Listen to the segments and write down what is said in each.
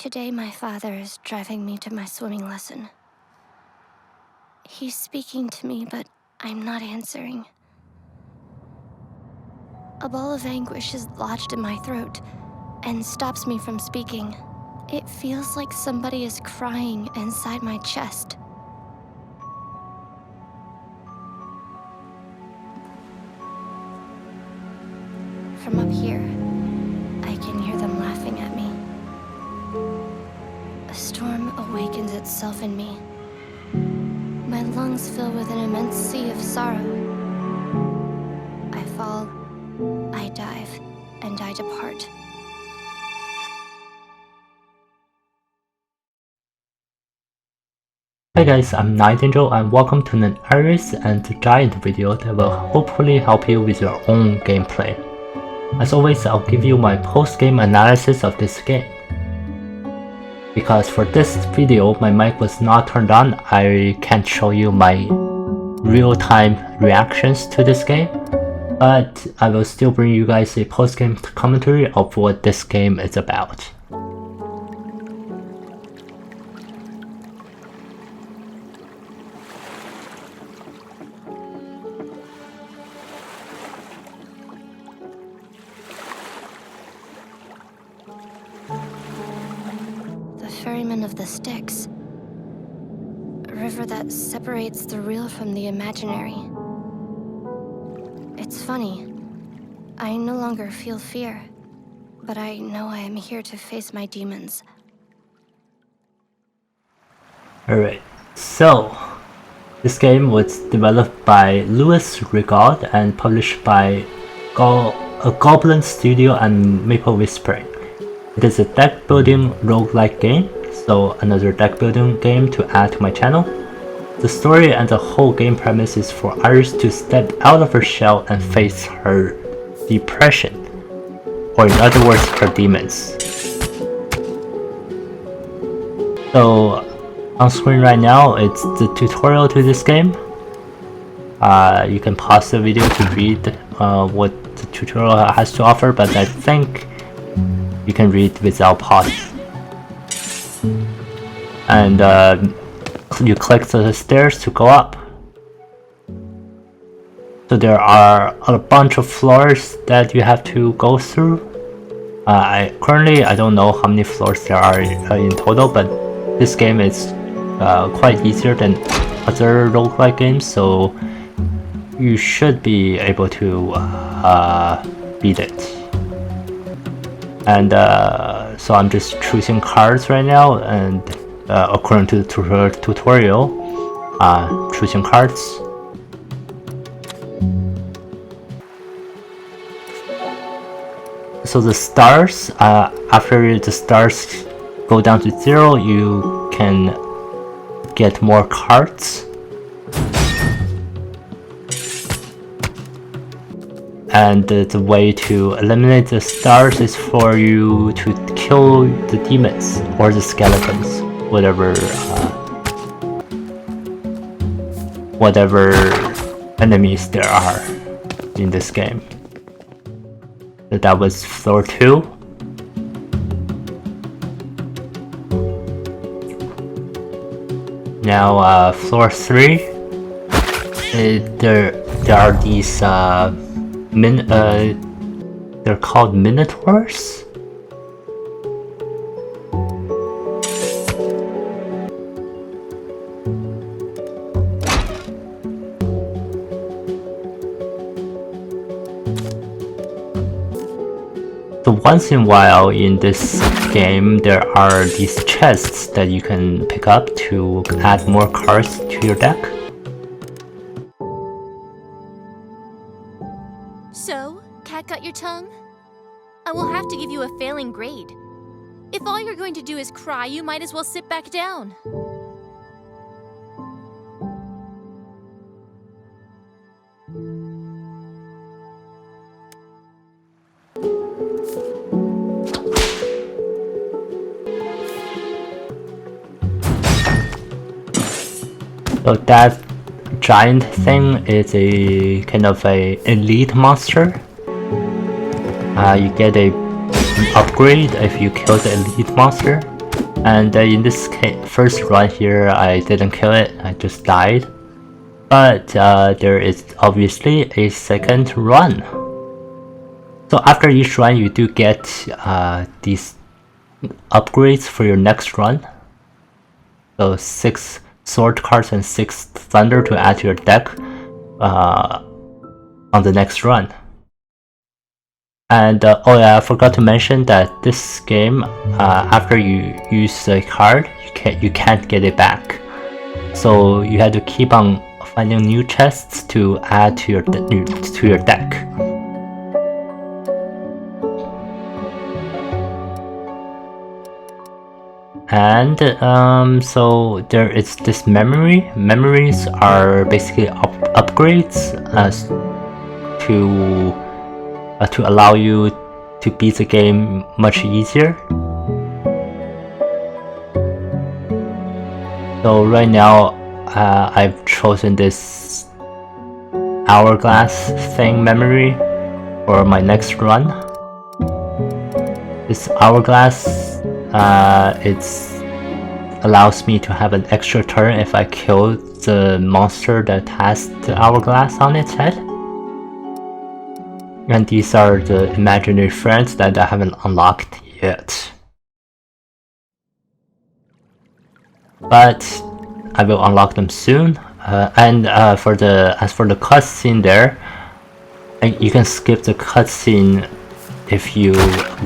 Today my father is driving me to my swimming lesson. He's speaking to me, but I'm not answering. A ball of anguish is lodged in my throat and stops me from speaking. It feels like somebody is crying inside my chest. From up here, I can hear them laughing at me. A storm awakens itself in me. My lungs fill with an immense sea of sorrow. I fall, I dive, and I depart. Hi guys, I'm Nightingale and welcome to an Iris and Giant video that will hopefully help you with your own gameplay. As always, I'll give you my post-game analysis of this game. Because for this video, my mic was not turned on, I can't show you my real-time reactions to this game. But I will still bring you guys a post-game commentary of what this game is about. Ferryman of the Styx. A river that separates the real from the imaginary. It's funny. I no longer feel fear, but I know I am here to face my demons. Alright, so this game was developed by Louis Rigaud and published by Goblin Studio and Maple Whispering. It is a deck building roguelike game, so another deck building game to add to my channel. The story and the whole game premise is for Iris to step out of her shell and face her depression, or in other words, her demons. So on screen right now, it's the tutorial to this game. You can pause the video to read what the tutorial has to offer, but I think you can read without pause. And you click the stairs to go up. So there are a bunch of floors that you have to go through. Currently I don't know how many floors there are in total, but this game is quite easier than other roguelike games, so you should be able to beat it. And so I'm just choosing cards right now, and according to the tutorial, choosing cards. So the stars, after the stars go down to 0, you can get more cards. And the way to eliminate the stars is for you to kill the demons or the skeletons, whatever enemies there are in this game. So that was floor 2. Now floor 3. There are these they're called minotaurs. So once in a while in this game there are these chests that you can pick up to add more cards to your deck. So, cat got your tongue? I will have to give you a failing grade. If all you're going to do is cry, you might as well sit back down. So that giant thing is a kind of a elite monster. You get a upgrade if you kill the elite monster. And in this first run here, I didn't kill it, I just died. But there is obviously a second run. So after each run, you do get these upgrades for your next run. So 6 sword cards and 6 thunder to add to your deck on the next run. And oh yeah, I forgot to mention that this game, after you use a card, you can't get it back. So you have to keep on finding new chests to add to your deck. And so there is this memory. Memories are basically upgrades to allow you to beat the game much easier. So right now I've chosen this hourglass thing memory for my next run. This hourglass it allows me to have an extra turn if I kill the monster that has the hourglass on its head. And these are the imaginary friends that I haven't unlocked yet. But I will unlock them soon. As for the cutscene there, you can skip the cutscene if you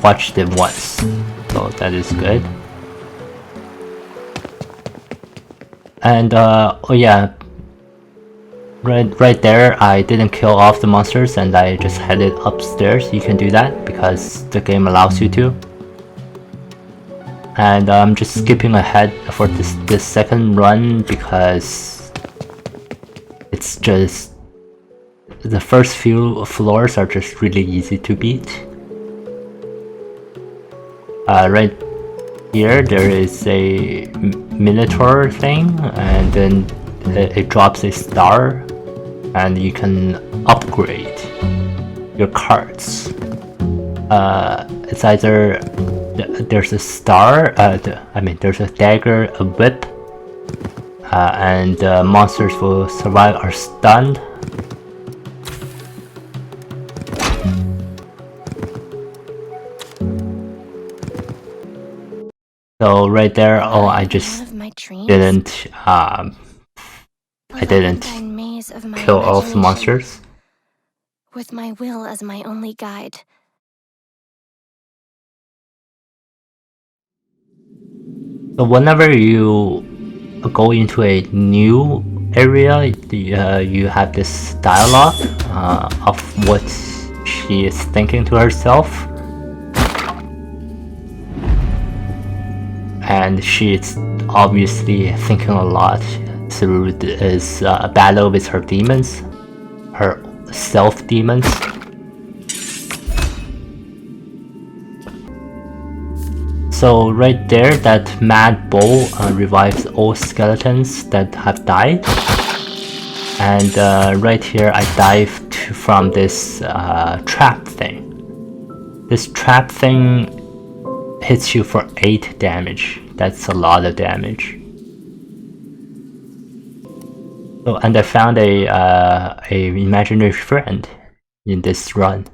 watched it once. So that is good. And oh yeah, right there, I didn't kill off the monsters and I just headed upstairs. You can do that because the game allows you to. And I'm just skipping ahead for this second run because it's just the first few floors are just really easy to beat. Right here there is a minotaur thing, and then it drops a star, and you can upgrade your cards. It's either there's a star, there's a dagger, a whip, and monsters will survive or stunned. So right there, oh, I just didn't kill all the monsters. With my will as my only guide. So whenever you go into a new area, you have this dialogue of what she is thinking to herself. And she is obviously thinking a lot through this battle with her demons, her self-demons. So right there, that mad bull revives all skeletons that have died. And right here, I dived from this trap thing. This trap thing hits you for 8 damage. That's a lot of damage. So, and I found a imaginary friend in this run.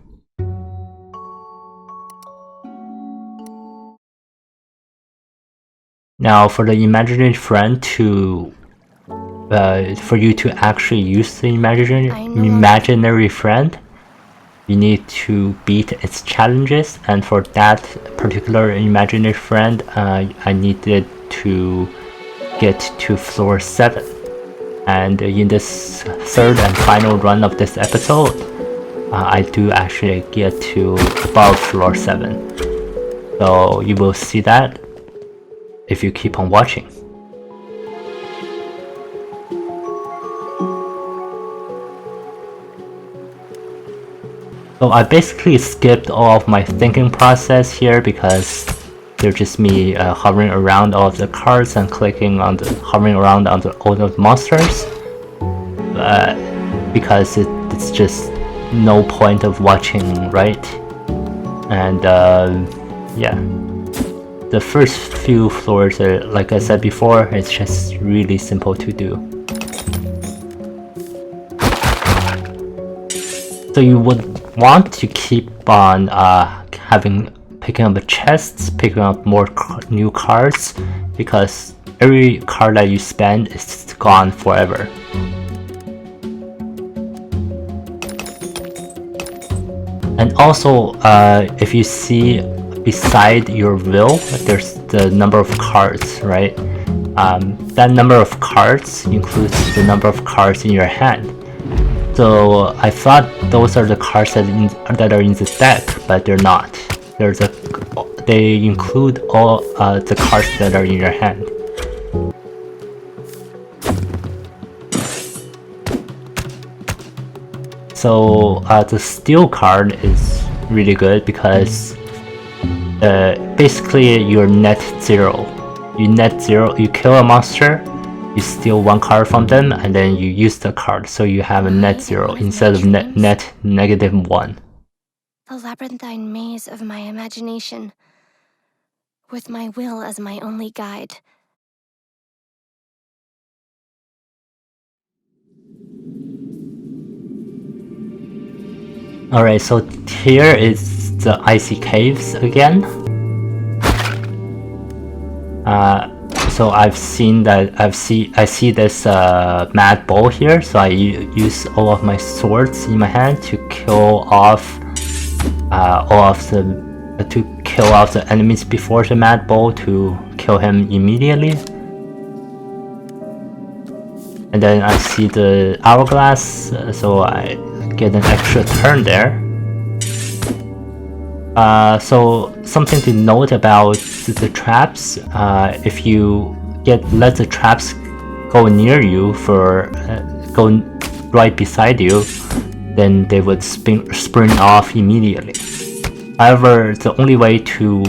Now, for the imaginary friend for you to actually use the imaginary friend, you need to beat its challenges, and for that particular imaginary friend, I needed to get to floor 7. And in this third and final run of this episode, I do actually get to above floor 7. So you will see that if you keep on watching. So I basically skipped all of my thinking process here because they're just me hovering around all of the cards and hovering around on all the monsters. Because it's just no point of watching, right? And yeah, the first few floors, like I said before, it's just really simple to do. So you would want to keep on picking up chests, picking up more new cards, because every card that you spend is gone forever. And also, if you see beside your wheel, there's the number of cards, right? That number of cards includes the number of cards in your hand. So I thought those are the cards that are in the deck, but they're not. They include all the cards that are in your hand. So the steel card is really good because basically you're net zero. You kill a monster, you steal one card from them, and then you use the card, so you have a net zero instead of net -1. The labyrinthine maze of my imagination, with my will as my only guide. Alright, so here is the icy caves again. So I see this mad bull here, so I use all of my swords in my hand to kill off the enemies before the mad bull, to kill him immediately. And then I see the hourglass, so I get an extra turn there. So something to note about the traps: if you let the traps go near you go right beside you, then they would spring off immediately. However, the only way to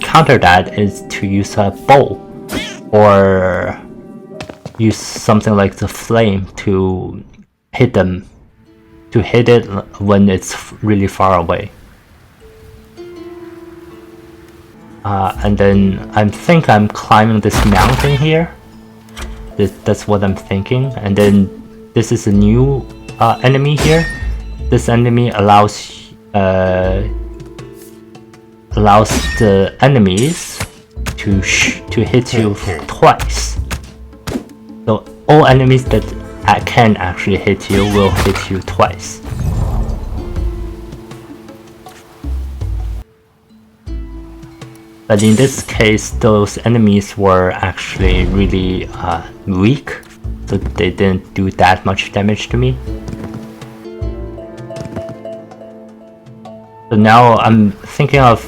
counter that is to use a bow, or use something like the flame to hit them, to hit it when it's really far away. And then I think I'm climbing this mountain here. That's what I'm thinking. And then this is a new enemy here. This enemy allows the enemies to hit you twice. So all enemies that can actually hit you will hit you twice. But in this case, those enemies were actually really weak, so they didn't do that much damage to me. So now I'm thinking of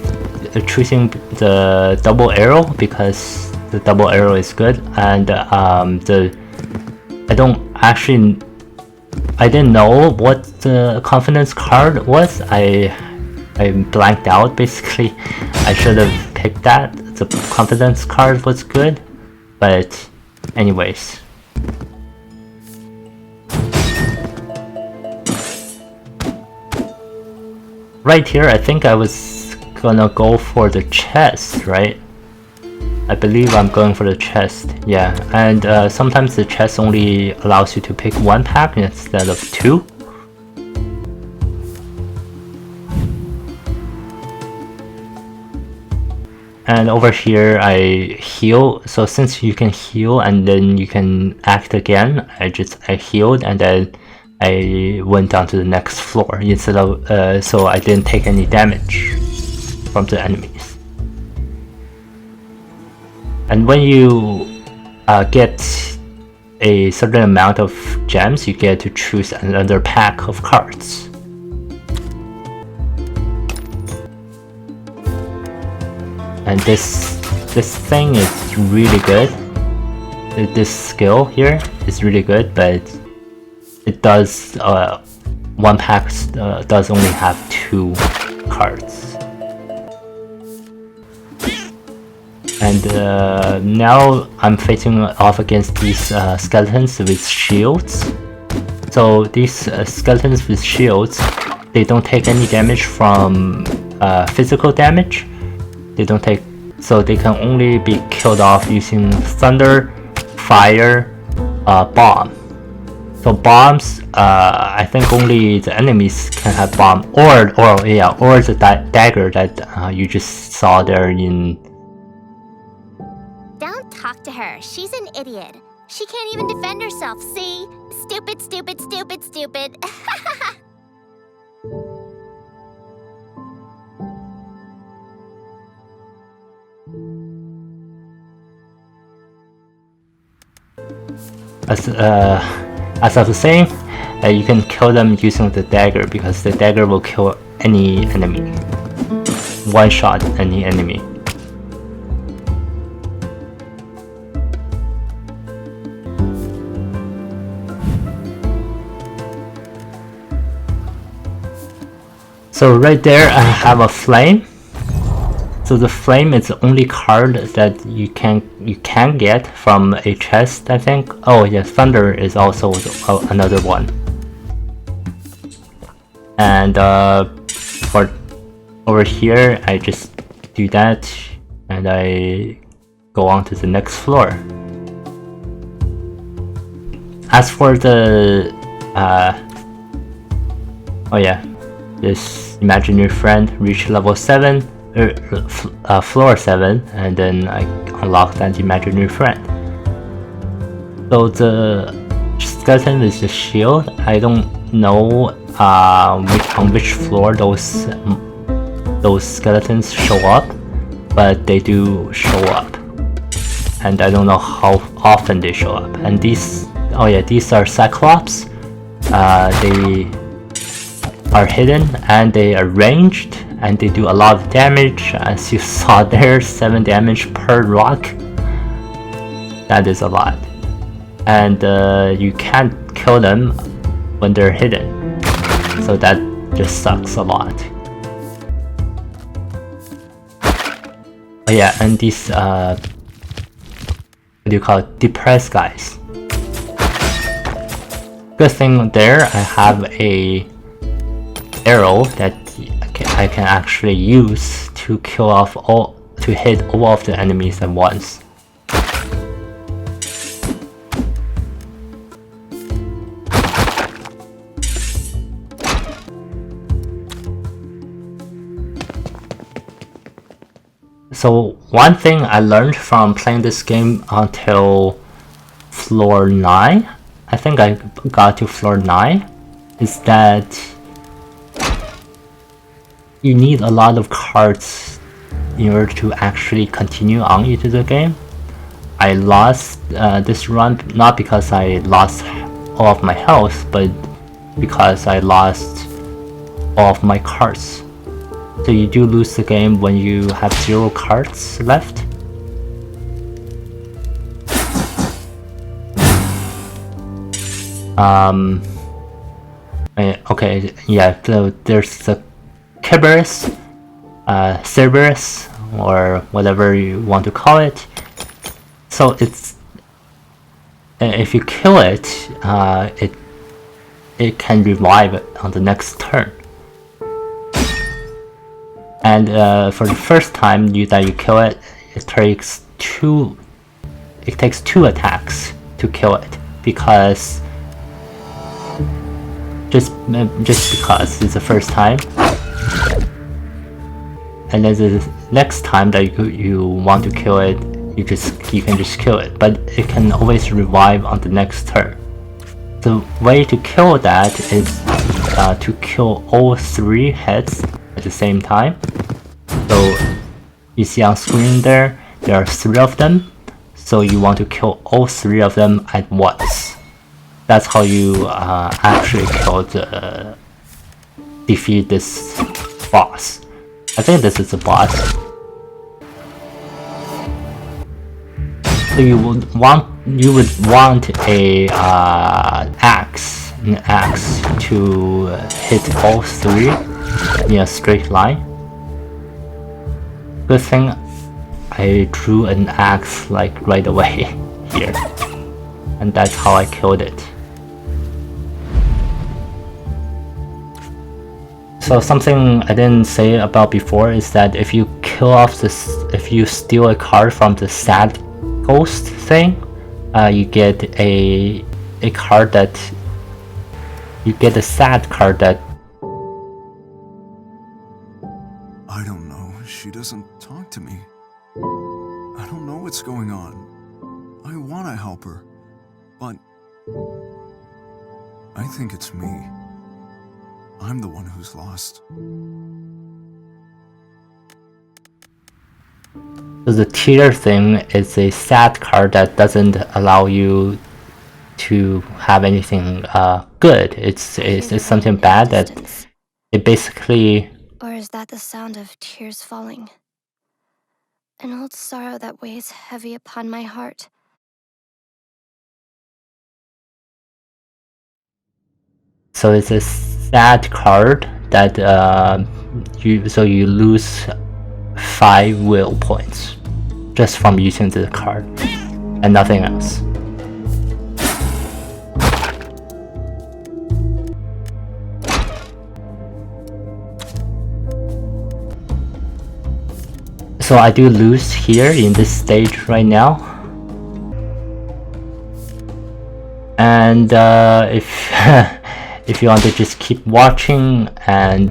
choosing the double arrow, because the double arrow is good, and I didn't know what the confidence card was. I blanked out basically. I should have picked that. The confidence card was good, but anyways. Right here, I think I was gonna go for the chest, right? I believe I'm going for the chest, yeah. And sometimes the chest only allows you to pick one pack instead of two. And over here I heal, so since you can heal and then you can act again, I healed and then I went down to the next floor instead of so I didn't take any damage from the enemies. And when you get a certain amount of gems, you get to choose another pack of cards. And this thing is really good. This skill here is really good, but it does one pack does only have 2 cards. And now I'm facing off against these skeletons with shields. So these skeletons with shields, they don't take any damage from physical damage. They don't take so they can only be killed off using thunder, fire, bomb. So bombs, I think only the enemies can have bomb, or the dagger that you just saw there in. Don't talk to her. She's an idiot. She can't even defend herself, see? Stupid, stupid, stupid, stupid. As I was saying, you can kill them using the dagger because the dagger will kill any enemy. One shot any enemy. So right there I have a flame. So the flame is the only card that you can get from a chest, I think. Oh yeah, thunder is also another one. And for over here, I just do that, and I go on to the next floor. As for the oh yeah, this imaginary friend reach level 7. Floor 7, and then I unlock that imaginary friend. So the skeleton is the shield. I don't know on which floor those skeletons show up, but they do show up, and I don't know how often they show up. And these are Cyclops. They are hidden and they are ranged. And they do a lot of damage, as you saw there, 7 damage per rock. That is a lot. And you can't kill them when they're hidden. So that just sucks a lot. Oh yeah, and these, what do you call it, depressed guys. Good thing there, I have a arrow that I can actually use to hit all of the enemies at once. So one thing I learned from playing this game until floor 9, I think I got to floor 9, is that you need a lot of cards in order to actually continue on into the game. I lost this run not because I lost all of my health, but because I lost all of my cards. So you do lose the game when you have 0 cards left. Okay, yeah, so there's the Cerberus, Cerberus, or whatever you want to call it. So it's if you kill it, it can revive it on the next turn. And for the first time that you kill it, it takes 2 attacks to kill it, because just because it's the first time. And then the next time that you want to kill it, you can just kill it, but it can always revive on the next turn. The way to kill that is to kill all 3 heads at the same time. So you see on screen there are 3 of them, so you want to kill all 3 of them at once. That's how you actually defeat this boss. I think this is a boss. So you would want a an axe to hit all 3 in a straight line. Good thing I drew an axe like right away here, and that's how I killed it. So something I didn't say about before is that if you kill off this, if you steal a card from the sad ghost thing, you get a card that you get a sad card that. I don't know. She doesn't talk to me. I don't know what's going on. I want to help her, but I think it's me. I'm the one who's lost. So the tear thing is a sad card that doesn't allow you to have anything good. It's something bad that it basically. Or is that the sound of tears falling? An old sorrow that weighs heavy upon my heart. So it's a sad card that you lose 5 will points just from using the card and nothing else. So I do lose here in this stage right now, and if if you want to just keep watching, and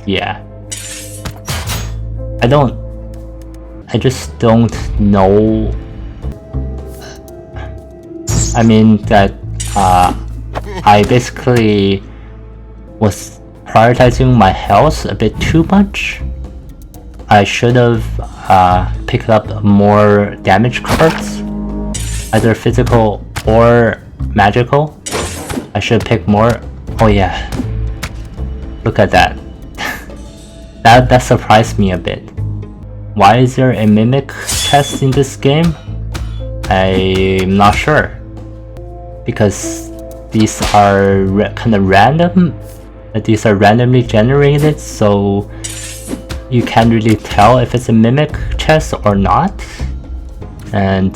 yeah, I just don't know. I mean that I basically was prioritizing my health a bit too much. I should have picked up more damage cards, either physical or magical. I should pick more. Oh yeah, look at that. that surprised me a bit. Why is there a mimic chest in this game? I'm not sure, because these are kind of random. These are randomly generated, so you can't really tell if it's a mimic chest or not. And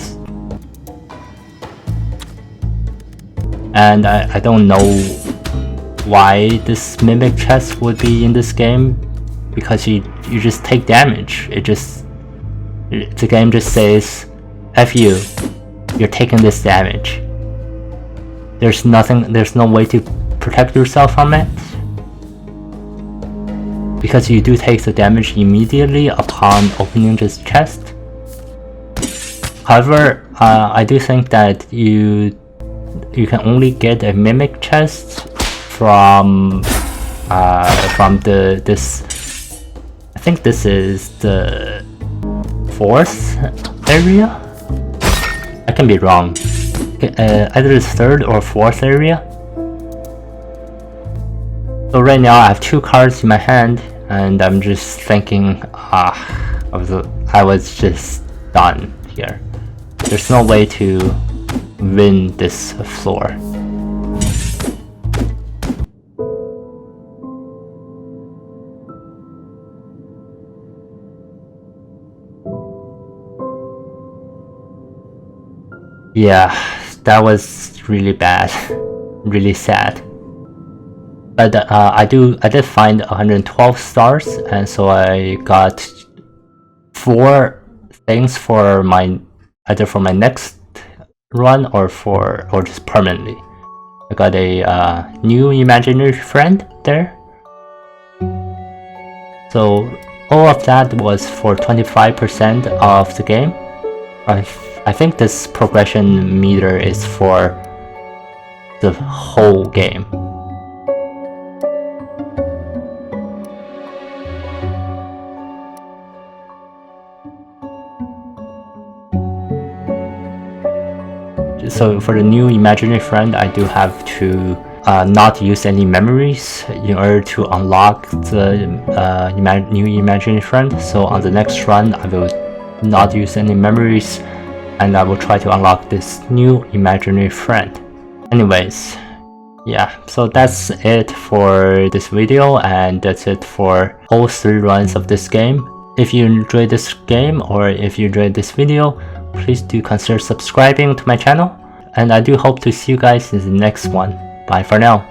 I don't know why this mimic chest would be in this game, because you just take damage. The game just says, F you, you're taking this damage. There's no way to protect yourself from it, because you do take the damage immediately upon opening this chest. However, I do think that you can only get a mimic chest from this. I think this is the 4th area. I can be wrong. Either the 3rd or 4th area. So right now I have 2 cards in my hand, and I'm just thinking, I was just done here. There's no way to win this floor. Yeah, that was really bad, really sad. But I did find 112 stars, and so I got 4 things for either for my next run or just permanently. I got a new imaginary friend there. So all of that was for 25% of the game. I think this progression meter is for the whole game. So for the new imaginary friend, I do have to not use any memories in order to unlock the new imaginary friend. So on the next run, I will not use any memories, and I will try to unlock this new imaginary friend. Anyways, yeah, so that's it for this video, and that's it for all 3 runs of this game. If you enjoyed this game, or if you enjoyed this video, please do consider subscribing to my channel, and I do hope to see you guys in the next one. Bye for now.